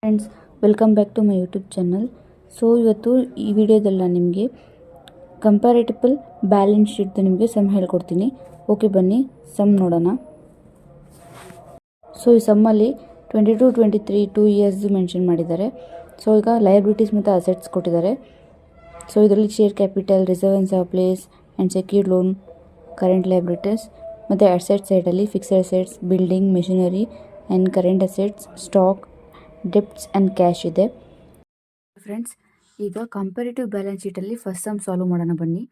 Friends, welcome back to my YouTube channel. So ಇವತ್ತು ಈ ವಿಡಿಯೋದಲ್ಲಿ ನಾನು ನಿಮಗೆ ಕಂಪ್ಯಾರಿಟಿಬಲ್ ಬ್ಯಾಲೆನ್ಸ್ ಶೀಟ್ದು ನಿಮಗೆ ಸಮ್ ಹೇಳ್ಕೊಡ್ತೀನಿ. ಓಕೆ, ಬನ್ನಿ ಸಮ್ ನೋಡೋಣ. ಸೊ ಈ ಸಮ್ಮಲ್ಲಿ 22-23 2 ಇಯರ್ಸ್ದು ಮೆನ್ಷನ್ ಮಾಡಿದ್ದಾರೆ. ಸೊ ಈಗ ಲಯಬಿಲಿಟೀಸ್ ಮತ್ತು ಅಸೆಟ್ಸ್ ಕೊಟ್ಟಿದ್ದಾರೆ. ಸೊ ಇದರಲ್ಲಿ share capital, reserve and surplus and secured loan, current liabilities ಮತ್ತು ಅಸೆಟ್ ಸೈಡಲ್ಲಿ fixed assets, building, machinery and current assets, stock, debts and cash ಇದೆ. ಫ್ರೆಂಡ್ಸ್, ಈಗ ಕಂಪ್ಯಾರಿಟಿವ್ ಬ್ಯಾಲೆನ್ಸ್ ಶೀಟಲ್ಲಿ ಫಸ್ಟ್ ಸಮ್ ಸಾಲ್ವ್ ಮಾಡೋಣ ಬನ್ನಿ.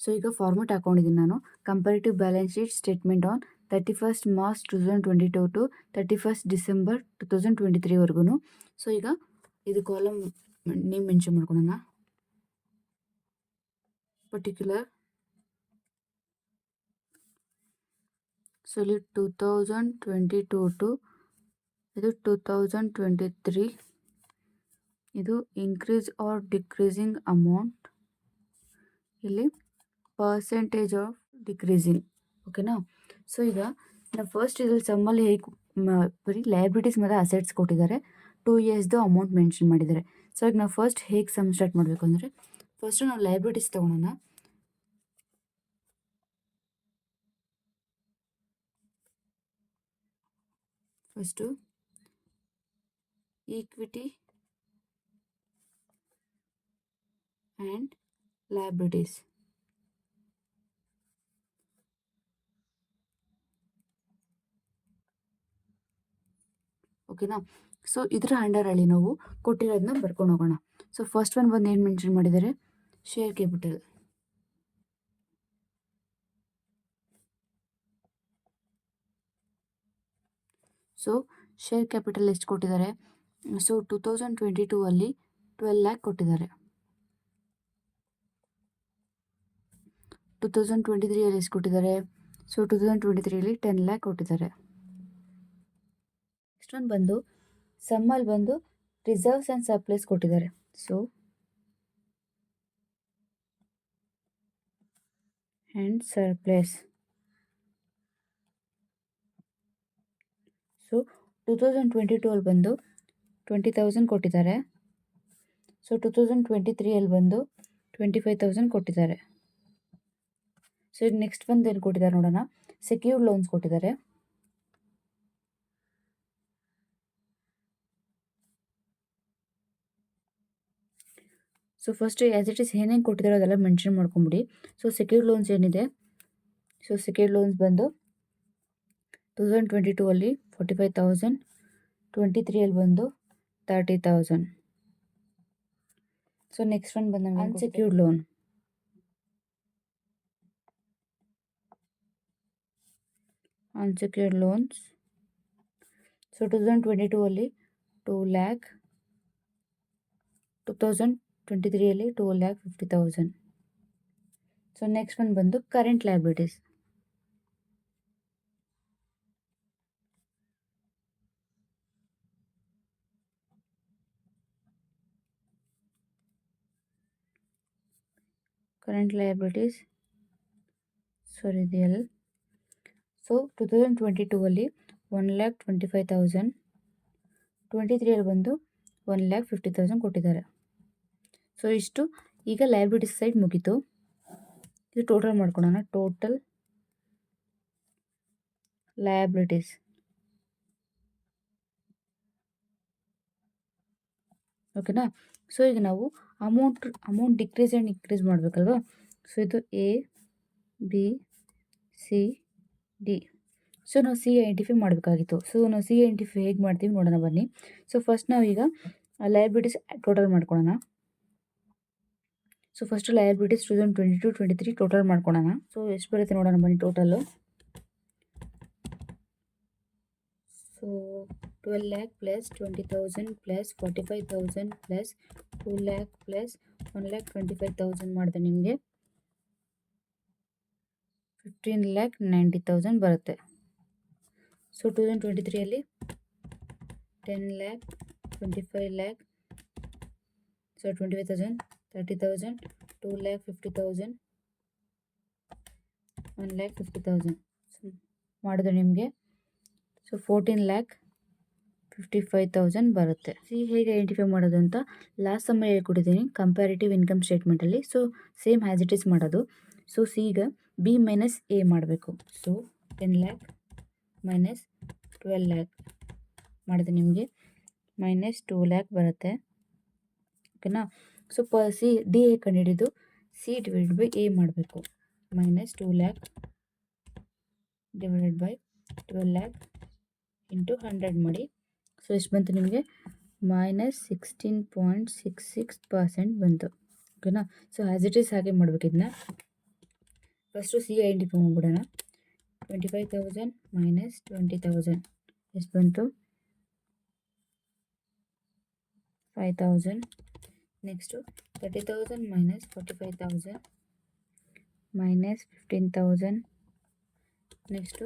ಸೊ ಈಗ ಫಾರ್ಮೆಟ್ ಹಾಕೊಂಡಿದ್ದೀನಿ ನಾನು. Comparative balance sheet statement on 31st March 2022 to 31st December 2023 so ಈಗ ಇದು ಕಾಲಮ್ ನೇಮ್ ಮೆನ್ಷನ್ ಮಾಡ್ಕೊಳ್ಳೋಣ. ಪರ್ಟಿಕ್ಯುಲರ್, ಸೊ ಇಲ್ಲಿ 2022 ಟು ಇದು 2023, ಇದು ಇನ್ಕ್ರೀಸ್ ಆರ್ ಡಿಕ್ರೀಸಿಂಗ್ ಅಮೌಂಟ್, ಇಲ್ಲಿ ಪರ್ಸೆಂಟೇಜ್ ಆಫ್ ಡಿಕ್ರೀಸಿಂಗ್. ಓಕೆನಾ? ಸೊ ಈಗ ನಾವು ಫಸ್ಟ್ ಇದ್ರಲ್ಲಿ ಸಮ್ಮಲ್ಲಿ ಹೇಗೆ ಬರೀ ಲಯಬಿಲಿಟೀಸ್ ಮತ್ತು ಅಸೆಟ್ಸ್ ಕೊಟ್ಟಿದ್ದಾರೆ, 2 ಇಯರ್ಸ್ದು ಅಮೌಂಟ್ ಮೆನ್ಷನ್ ಮಾಡಿದ್ದಾರೆ. ಸೊ ಈಗ ನಾವು ಫಸ್ಟ್ ಹೇಗೆ ಸಮ್ ಸ್ಟಾರ್ಟ್ ಮಾಡಬೇಕು ಅಂದರೆ, ಫಸ್ಟು ನಾವು ಲಯಬಿಲಿಟೀಸ್ ತೊಗೊಳೋಣ. First equity and liabilities. ಓಕೆನಾ? ಸೊ ಇದರ ಅಂಡರಲ್ಲಿ ನಾವು ಕೊಟ್ಟಿರೋದನ್ನ ಬರ್ಕೊಂಡು ಹೋಗೋಣ. ಸೊ ಫಸ್ಟ್ ಒನ್ ಬಂದು ಏನು ಮೆನ್ಷನ್ ಮಾಡಿದ್ದಾರೆ, share capital. So share capital ಎಷ್ಟು ಕೊಟ್ಟಿದ್ದಾರೆ? ಸೊ 2022 ಅಲ್ಲಿ 12 lakh ಕೊಟ್ಟಿದ್ದಾರೆ. 2023 ಅಲ್ಲಿ ಎಷ್ಟು ಕೊಟ್ಟಿದ್ದಾರೆ? ಸೊ 2023 ಅಲ್ಲಿ 10 lakh ಕೊಟ್ಟಿದ್ದಾರೆ. ನೆಕ್ಸ್ಟ್ ಒಂದು ಬಂದು ಸಮ್ಮಲ್ಲಿ ಬಂದು ರಿಸರ್ವ್ಸ್ ಆ್ಯಂಡ್ ಸರ್ಪ್ಲೇಸ್ ಕೊಟ್ಟಿದ್ದಾರೆ. So and surplus. ಸೊ 2022 ಅಲ್ಲಿ ಬಂದು 20,000 ಕೊಟ್ಟಿದ್ದಾರೆ. ಸೊ 2023 ಅಲ್ಲಿ ಬಂದು 25,000 ಕೊಟ್ಟಿದ್ದಾರೆ. ಸೊ ಈಗ ನೆಕ್ಸ್ಟ್ ಬಂದು ಏನು ಕೊಟ್ಟಿದ್ದಾರೆ ನೋಡೋಣ, ಸೆಕ್ಯೂರ್ಡ್ ಲೋನ್ಸ್ ಕೊಟ್ಟಿದ್ದಾರೆ. So first as it is ಏನೇನು ಕೊಟ್ಟಿದ್ದಾರೆ ಅದೆಲ್ಲ ಮೆನ್ಷನ್ ಮಾಡ್ಕೊಂಬಿಡಿ. ಸೊ ಸೆಕ್ಯೂರ್ಡ್ ಲೋನ್ಸ್ ಏನಿದೆ, ಸೊ ಸೆಕ್ಯೂರ್ಡ್ ಲೋನ್ಸ್ ಬಂದು 2022 ಅಲ್ಲಿ 45,000, 23 ಅಲ್ಲಿ ಬಂದು 30,000. ಸೊ ನೆಕ್ಸ್ಟ್ ಒನ್ ಬಂದು unsecured loan. Unsecured loans so 2022 ಅಲ್ಲಿ 2 lakh, 2023 ಅಲ್ಲಿ 2,50,000. ಸೊ ನೆಕ್ಸ್ಟ್ ಒನ್ ಬಂದು ಕರೆಂಟ್ ಲಯಬಿಲಿಟೀಸ್. ಕರೆಂಟ್ ಲಯಬಿಲಿಟೀಸ್ ಸಾರಿ ಎಲ್. ಸೊ 2022 ಅಲ್ಲಿ 1,25,000, 23 ಅಲ್ಲಿ ಬಂದು 1,50,000 ಕೊಟ್ಟಿದ್ದಾರೆ. ಸೊ ಇಷ್ಟು ಈಗ ಲಯಬಿಲಿಟೀಸ್ ಸೈಡ್ ಮುಗೀತು. ಇದು ಟೋಟಲ್ ಮಾಡ್ಕೊಳ್ಳೋಣ. Total liabilities. ಓಕೆನಾ? ಸೊ ಈಗ ನಾವು ಅಮೌಂಟ್ ಡಿಕ್ರೀಸ್ ಆ್ಯಂಡ್ ಇನ್ಕ್ರೀಸ್ ಮಾಡಬೇಕಲ್ವಾ? ಸೊ ಇದು A, B, C, D. So ನಾವು ಸಿ ಐಡೆಂಟಿಫೈ ಮಾಡಬೇಕಾಗಿತ್ತು. ಸೊ ನಾವು ಸಿ ಐಡೆಂಟಿಫೈ ಹೇಗೆ ಮಾಡ್ತೀವಿ ನೋಡೋಣ ಬನ್ನಿ. ಸೊ ಫಸ್ಟ್ ನಾವೀಗ ಲಯಬಿಲಿಟೀಸ್ ಟೋಟಲ್ ಮಾಡ್ಕೊಳ್ಳೋಣ. ಸೊ ಫಸ್ಟು ಲಯಬಿಲಿಟೀಸ್ 2022-23 ಟೋಟಲ್ ಮಾಡ್ಕೊಳ್ಳೋಣ. ಸೊ ಎಷ್ಟು ಬರುತ್ತೆ ನೋಡೋಣ ಬನ್ನಿ total. So 12 lakh plus 20,000 plus 45,000 plus 2 lakh plus 1,25,000 ಮಾಡಿದೆ ನಿಮಗೆ 15,90,000 ಬರುತ್ತೆ. ಸೊ 2023 ಅಲ್ಲಿ 10 lakh, 25 lakh, ಸೊ 25,000, 30,000, 2,50,000, 1,50,000 ಮಾಡಿದ್ರೆ ನಿಮಗೆ ಸೊ 14 lakh 55,000 ಬರುತ್ತೆ. ಸಿ ಹೇಗೆ ಐಡೆಂಟಿಫೈ ಮಾಡೋದು ಅಂತ ಲಾಸ್ಟ್ ಸಮ್ಮಲ್ಲಿ ಹೇಳ್ಕೊಟ್ಟಿದ್ದೀನಿ ಕಂಪ್ಯಾರಿಟಿವ್ ಇನ್ಕಮ್ ಸ್ಟೇಟ್ಮೆಂಟಲ್ಲಿ. So same as it is ಮಾಡೋದು. ಸೊ ಸಿ ಈಗ ಬಿ ಮೈನಸ್ ಎ ಮಾಡಬೇಕು. ಸೊ 10 lakh ಮೈನಸ್ 12 lakh ಮಾಡಿದ್ರೆ ನಿಮಗೆ ಮೈನಸ್ 2 lakh ಬರುತ್ತೆ. ಓಕೆನಾ. ಸೊ ಸಿ ಡಿ ಹೇಗೆ ಕಂಡುಹಿಡಿದು ಸಿ ಡಿವೈಡೆಡ್ ಬೈ ಎ ಮಾಡಬೇಕು. Minus 2 lakh divided by 12 lakh into 100 ಮಾಡಿ. ಸೊ ಎಷ್ಟು ಬಂತು ನಿಮಗೆ ಮೈನಸ್ 16.66% ಬಂತು. ಓಕೆನಾ. ಸೊ ಆ್ಯಸ್ ಇಟ್ ಈಸ್ ಹಾಗೆ ಮಾಡ್ಬೇಕು ಇದನ್ನ. ಫಸ್ಟು ಸಿ ಐಡೆಂಟಿಫೈ ಮಾಡ್ಬಿಡೋಣ. 25,000 ಮೈನಸ್ 20,000 ಎಷ್ಟು ಬಂತು 5,000. Next 30,000 minus 45,000 minus 15,000. Next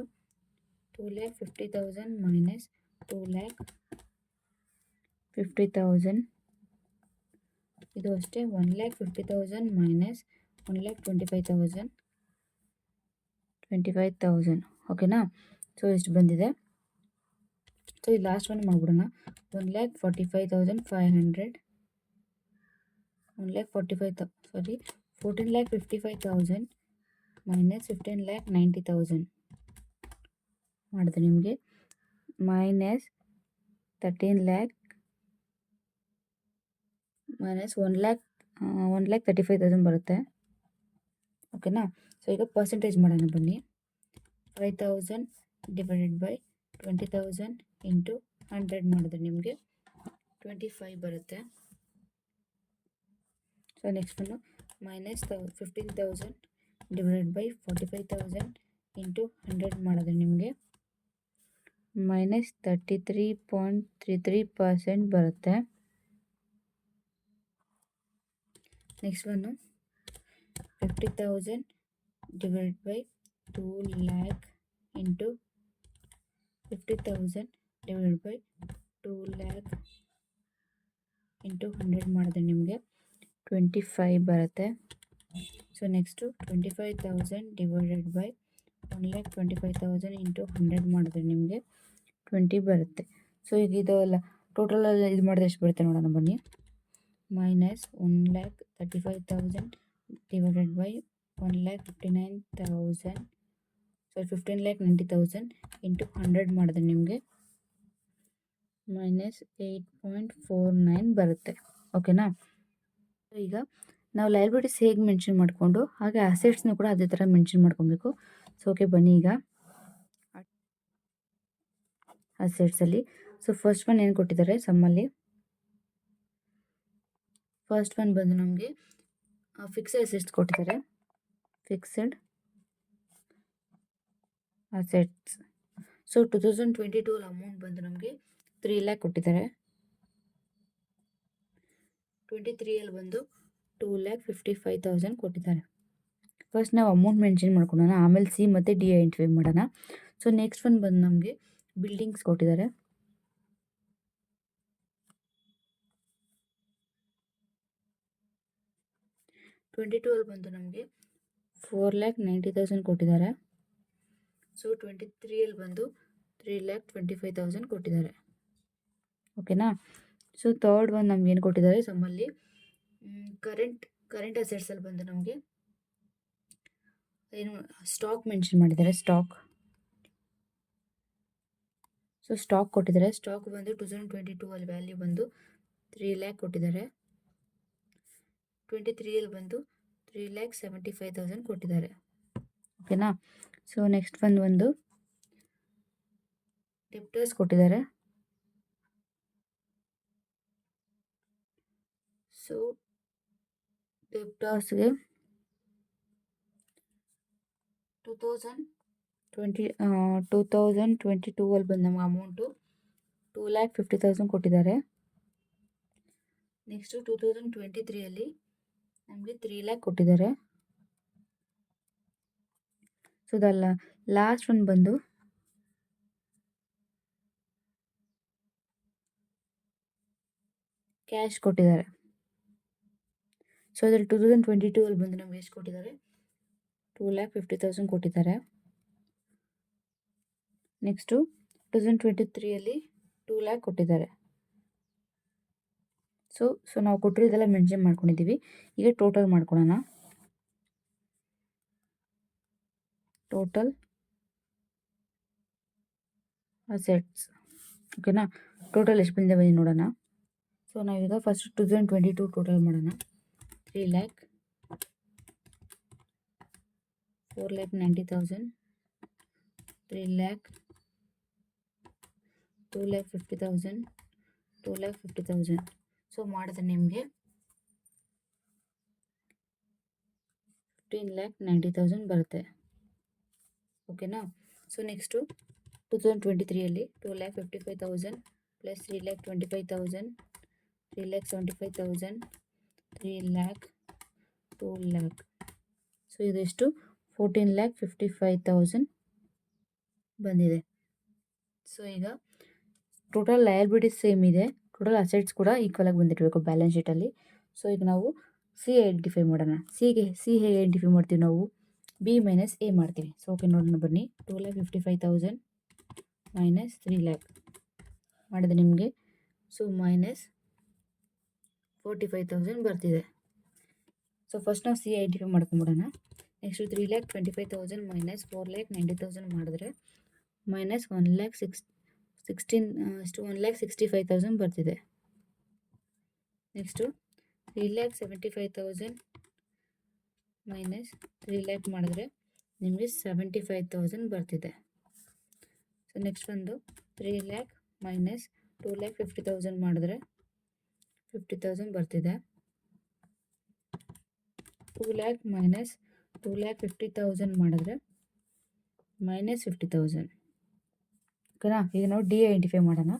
2,50,000 minus 2,50,000. ಇದು ಅಷ್ಟೇ 1,50,000 ಮೈನಸ್ 1,25,000. ಓಕೆನಾ. ಸೊ ಎಷ್ಟು ಬಂದಿದೆ. ಸೊ ಈ ಲಾಸ್ಟ್ ಒನ್ ಮಾಡಿಬಿಡೋಣ. 1,45,500 14,55,000 ಮೈನಸ್ 15,90,000 ಮಾಡಿದ್ರೆ ನಿಮಗೆ ಮೈನಸ್ 13 lakh ಮೈನಸ್ 1,35,000 ಬರುತ್ತೆ. ಓಕೆನಾ. ಸೊ ಈಗ ಪರ್ಸೆಂಟೇಜ್ ಮಾಡೋಣ ಬನ್ನಿ. 5,000 ಡಿವೈಡೆಡ್ ಬೈ 20,000 ಇಂಟು 100 ಮಾಡಿದ್ರೆ ನಿಮಗೆ 25 ಬರುತ್ತೆ. So next one minus 15,000 divided by 45,000 into 100 ಮಾಡಿದ್ರೆ ನಿಮಗೆ ಮೈನಸ್ 33.33% ಬರುತ್ತೆ. Next one 50,000 divided by 2 lakh into 50,000 divided by 2 lakh into 100 ಮಾಡಿದ್ರೆ ನಿಮಗೆ 25 ಬರುತ್ತೆ. So next 25,000 divided by 1,25,000 into 100 ಮಾಡಿದ್ರೆ ನಿಮಗೆ 20 ಬರುತ್ತೆ. ಸೊ ಈಗ ಇದೆಲ್ಲ ಟೋಟಲಲ್ಲಿ ಇದು ಮಾಡಿದ್ರೆ ಎಷ್ಟು ಬರುತ್ತೆ ನೋಡೋಣ ಬನ್ನಿ. Minus 1,35,000 divided by 1,59,000 so 15,90,000 into 100 ಮಾಡಿದ್ರೆ ನಿಮಗೆ ಮೈನಸ್ 8.49 ಬರುತ್ತೆ. ಓಕೆನಾ. ಈಗ ನಾವು ಲಯಬಿಲಿಟೀಸ್ ಹೇಗೆ ಮೆನ್ಷನ್ ಮಾಡಿಕೊಂಡು ಹಾಗೆ ಅಸೆಟ್ಸ್ನು ಕೂಡ ಅದೇ ಥರ ಮೆನ್ಷನ್ ಮಾಡ್ಕೊಬೇಕು. ಸೊ ಓಕೆ ಬನ್ನಿ ಈಗ ಅಸೆಟ್ಸಲ್ಲಿ. ಸೊ ಫಸ್ಟ್ ಒನ್ ಏನು ಕೊಟ್ಟಿದ್ದಾರೆ ಸಮ್ಮಲ್ಲಿ. ಫಸ್ಟ್ ಒನ್ ಬಂದು ನಮಗೆ ಫಿಕ್ಸೆಡ್ ಅಸೆಟ್ಸ್ ಕೊಟ್ಟಿದ್ದಾರೆ. Fixed assets. ಸೊ 2022 ಅಮೌಂಟ್ ಬಂದು ನಮಗೆ 3 lakh ಕೊಟ್ಟಿದ್ದಾರೆ. 23 ಬಂದು 2,55,000 ಕೊಟ್ಟಿದ್ದಾರೆ. ಫಸ್ಟ್ ನಾವು ಅಮೌಂಟ್ ಮೆನ್ಷನ್ ಮಾಡ್ಕೊಳ್ಳೋಣ, ಆಮೇಲೆ ಸಿ ಮತ್ತು ಡಿ ಐಡೆಂಟಿಫೈ ಮಾಡೋಣ. ಸೊ ನೆಕ್ಸ್ಟ್ ಒನ್ ಬಂದು ನಮಗೆ ಬಿಲ್ಡಿಂಗ್ಸ್ ಕೊಟ್ಟಿದ್ದಾರೆ. ಬಂದು ನಮಗೆ 4,90,000 ಕೊಟ್ಟಿದ್ದಾರೆ. ಸೊ 23 ಬಂದು 3,25,000 ಕೊಟ್ಟಿದ್ದಾರೆ. ಓಕೆನಾ. ಸೊ ಥರ್ಡ್ ಒನ್ ನಮ್ಗೆ ಏನು ಕೊಟ್ಟಿದ್ದಾರೆ ಸಮ್ಮಲ್ಲಿ ಕರೆಂಟ್ ಅಸೆಟ್ಸಲ್ಲಿ ಬಂದು ನಮಗೆ ಏನು ಸ್ಟಾಕ್ ಮೆನ್ಷನ್ ಮಾಡಿದ್ದಾರೆ. ಸೊ ಸ್ಟಾಕ್ ಕೊಟ್ಟಿದ್ದಾರೆ. ಸ್ಟಾಕ್ ಬಂದು 2022 ಅಲ್ಲಿ ವ್ಯಾಲ್ಯೂ ಬಂದು 3 lakh ಕೊಟ್ಟಿದ್ದಾರೆ. 23 ಬಂದು 3,75,000 ಕೊಟ್ಟಿದ್ದಾರೆ. ಓಕೆನಾ. ಸೊ ನೆಕ್ಸ್ಟ್ ಒಂದು ಡೆಪ್ಟರ್ಸ್ ಕೊಟ್ಟಿದ್ದಾರೆ. ಸೊ ಡೆಪ್ಟರ್ಸ್ಗೆ 2022 ಅಲ್ಲಿ ಬಂದು ನಮ್ಗೆ ಅಮೌಂಟು 2,50,000 ಕೊಟ್ಟಿದ್ದಾರೆ. ನೆಕ್ಸ್ಟು 2023 ಅಲ್ಲಿ ನಮಗೆ 3 lakh ಕೊಟ್ಟಿದ್ದಾರೆ. ಸೊ ಅದಲ್ಲ ಲಾಸ್ಟ್ ಒನ್ ಬಂದು ಕ್ಯಾಶ್ ಕೊಟ್ಟಿದ್ದಾರೆ. ಸೊ ಅದರಲ್ಲಿ 2022 ಅಲ್ಲಿ ಬಂದು ನಮ್ಗೆ ಎಷ್ಟು ಕೊಟ್ಟಿದ್ದಾರೆ 2,50,000 ಕೊಟ್ಟಿದ್ದಾರೆ. ನೆಕ್ಸ್ಟು 2023 ಅಲ್ಲಿ 2 ಲ್ಯಾಕ್ ಕೊಟ್ಟಿದ್ದಾರೆ. ಸೊ ನಾವು ಕೊಟ್ಟಿರೋದೆಲ್ಲ ಮೆನ್ಷನ್ ಮಾಡ್ಕೊಂಡಿದ್ದೀವಿ. ಈಗ ಟೋಟಲ್ ಮಾಡ್ಕೊಳ್ಳೋಣ. ಟೋಟಲ್ ಅಸೆಟ್ಸ್, ಓಕೆನಾ. ಟೋಟಲ್ ಎಷ್ಟು ಬಂದಿದೆ ಬನ್ನಿ ನೋಡೋಣ. ಸೊ ನಾವೀಗ ಫಸ್ಟ್ 2022 ಟೋಟಲ್ ಮಾಡೋಣ. 3 ಲ್ಯಾಕ್ 4,90,000, 3 ಲ್ಯಾಕ್ 2,50,000, 2,50,000. ಸೊ ಮಾಡಿದ್ರೆ ನಿಮಗೆ 15,90,000 ಬರುತ್ತೆ, ಓಕೆನಾ. So next 2023 2,55,000 plus 3,25,000, 3,75,000, 3 lac 2 lac. So ಇದೆಷ್ಟು 14,55,000 ಬಂದಿದೆ. ಸೊ ಈಗ ಟೋಟಲ್ ಲಯಬಿಲಿಟೀಸ್ ಸೇಮ್ ಇದೆ, ಟೋಟಲ್ ಅಸೆಟ್ಸ್ ಕೂಡ ಈಕ್ವಲ್ ಆಗಿ ಬಂದಿರಬೇಕು ಬ್ಯಾಲೆನ್ಸ್ ಶೀಟಲ್ಲಿ. ಸೊ ಈಗ ನಾವು ಸಿ ಐಡೆಂಟಿಫೈ ಮಾಡೋಣ. ಸಿ ಹೇಗೆ ಐಡೆಂಟಿಫೈ ಮಾಡ್ತೀವಿ ನಾವು? ಬಿ ಮೈನಸ್ ಎ ಮಾಡ್ತೀವಿ. ಸೊ ಓಕೆ ನೋಡೋಣ ಬನ್ನಿ. 2,55,000 ಮೈನಸ್ 3 ಲ್ಯಾಕ್ ಮಾಡಿದ್ರೆ ನಿಮಗೆ ಸೊ ಮೈನಸ್ 45,000 ಬರ್ತಿದೆ. ಸೊ ಫಸ್ಟ್ ನಾವು ಸಿ ಐಡೆಂಟಿಫೈ ಮಾಡ್ಕೊಂಬಿಡೋಣ. ನೆಕ್ಸ್ಟು 3,25,000 ಮೈನಸ್ 4,90,000 ಮಾಡಿದ್ರೆ ಮೈನಸ್ 1,65,000 ಬರ್ತಿದೆ. ನೆಕ್ಸ್ಟು 3,75,000 ಮೈನಸ್ 3 ಲ್ಯಾಕ್ ಮಾಡಿದ್ರೆ ನಿಮಗೆ 75,000 ಬರ್ತಿದೆ. ಸೊ ನೆಕ್ಸ್ಟ್ ಬಂದು 3 ಲ್ಯಾಕ್ ಮೈನಸ್ 2,50,000 ಮಾಡಿದ್ರೆ 50,000 ಬರ್ತಿದೆ. 2 ಲ್ಯಾಕ್ ಮೈನಸ್ 2,50,000 ಮಾಡಿದ್ರೆ ಮೈನಸ್ 50,000, ಓಕೆನಾ. ಈಗ ನಾವು ಡಿ ಐಡೆಂಟಿಫೈ ಮಾಡೋಣ.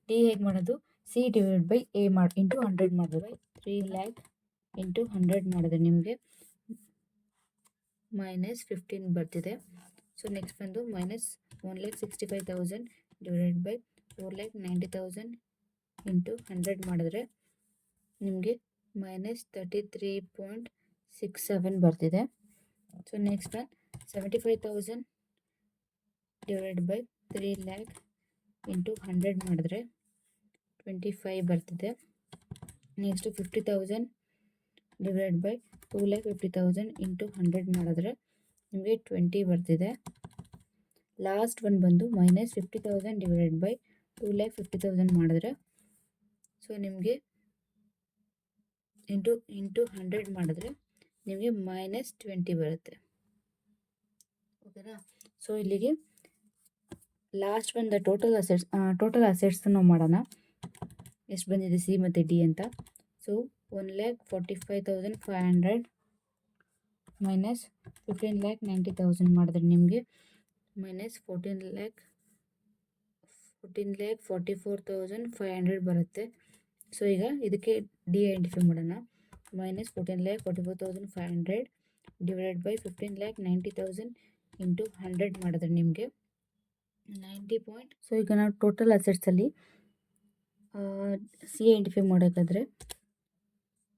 ಡಿ ಹೇಗೆ ಮಾಡೋದು? C divide by A into 100 ಮಾಡಿದ್ರೆ 3 ಲ್ಯಾಕ್ ಇಂಟು 100 ಮಾಡಿದ್ರೆ ನಿಮಗೆ ಮೈನಸ್ 15 ಬರ್ತಿದೆ. ಸೊ ನೆಕ್ಸ್ಟ್ ಬಂದು ಮೈನಸ್ 1,65,000 ಡಿವೈಡೆಡ್ ಬೈ 4,90,000 ಇಂಟು 100 ಮಾಡಿದ್ರೆ ನಿಮಗೆ ಮೈನಸ್ 33.67 ಬರ್ತಿದೆ. So next 75,000 divide by 3 lac into 100 ಮಾಡಿದ್ರೆ 25 ಬರ್ತಿದೆ. ನೆಕ್ಸ್ಟು 50,000 ಡಿವೈಡ್ ಬೈ 2,50,000 ಇಂಟು 100 ಮಾಡಿದ್ರೆ ನಿಮಗೆ 20 ಬರ್ತಿದೆ. ಲಾಸ್ಟ್ ಒನ್ ಬಂದು ಮೈನಸ್ 50,000 ಡಿವೈಡೆಡ್ ಬೈ 2,50,000 ಮಾಡಿದ್ರೆ ಸೊ ನಿಮಗೆ ಇಂಟು 100 ಮಾಡಿದ್ರೆ ನಿಮಗೆ ಮೈನಸ್ 20 ಬರುತ್ತೆ, ಓಕೆನಾ. ಸೊ ಇಲ್ಲಿಗೆ ಲಾಸ್ಟ್ ಬಂದ ಟೋಟಲ್ ಅಸೆಟ್ಸ್ ನಾವು ಮಾಡೋಣ. ಎಷ್ಟು ಬಂದಿದೆ ಸಿ ಮತ್ತು ಡಿ ಅಂತ. ಸೊ 1,45,500 ಮೈನಸ್ 15,90,000 ಮಾಡಿದ್ರೆ ನಿಮಗೆ ಮೈನಸ್ 14,44,500 ಬರುತ್ತೆ. ಸೊ ಈಗ ಇದಕ್ಕೆ ಡಿ ಐಡೆಂಟಿಫೈ ಮಾಡೋಣ. ಮೈನಸ್ 14,44,500 ಡಿವೈಡೆಡ್ ಬೈ 15,90,000 ಇಂಟು 100 ಮಾಡಿದ್ರೆ ನಿಮಗೆ 90 ಪಾಯಿಂಟ್. ಸೊ ಈಗ ನಾವು ಟೋಟಲ್ ಅಸೆಟ್ಸಲ್ಲಿ ಸಿ ಐಡೆಂಟಿಫೈ ಮಾಡೋಕ್ಕಾದ್ರೆ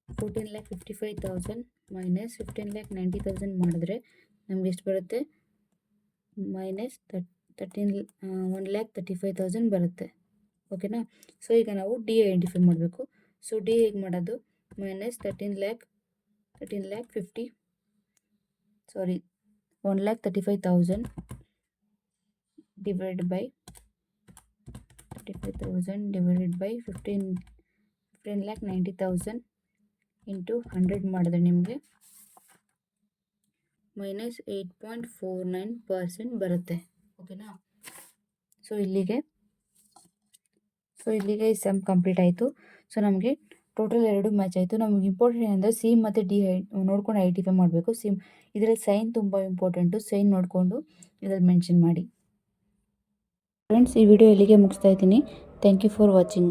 14,55,000 ಮೈನಸ್ 15,90,000 ಮಾಡಿದ್ರೆ ನಮ್ಗೆ ಎಷ್ಟು ಬರುತ್ತೆ? ಮೈನಸ್ 1,35,000 ಬರುತ್ತೆ, ಓಕೆನಾ. ಸೊ ಈಗ ನಾವು ಡಿ ಐಡೆಂಟಿಫೈ ಮಾಡಬೇಕು. ಸೊ ಡಿ ಹೇಗೆ ಮಾಡೋದು? ಮೈನಸ್ 1,35,000 ಡಿವೈಡ್ ಬೈ 15,90,000 ಇಂಟು 100 ಮಾಡಿದ್ರೆ ನಿಮಗೆ ಮೈನಸ್ 8.49% ಬರುತ್ತೆ, ಓಕೆನಾ. ಸೊ ಇಲ್ಲಿಗೆ ಈ ಸಮ್ ಕಂಪ್ಲೀಟ್ ಆಯಿತು. ಸೊ ನಮಗೆ ಟೋಟಲ್ 2 ಮ್ಯಾಚ್ ಆಯಿತು. ನಮಗೆ ಇಂಪಾರ್ಟೆಂಟ್ ಏನಂದರೆ ಸಿ ಮತ್ತು ಡಿ ನೋಡ್ಕೊಂಡು ಐಡೆಂಟಿಫೈ ಮಾಡಬೇಕು. ಇದರಲ್ಲಿ ಸೈನ್ ತುಂಬ ಇಂಪಾರ್ಟೆಂಟು. ಸೈನ್ ನೋಡಿಕೊಂಡು ಇದರಲ್ಲಿ ಮೆನ್ಷನ್ ಮಾಡಿ. ಫ್ರೆಂಡ್ಸ್, ಈ ವಿಡಿಯೋ ಇಲ್ಲಿಗೆ ಮುಗಿಸ್ತಾ ಇದ್ದೀನಿ. Thank you for watching.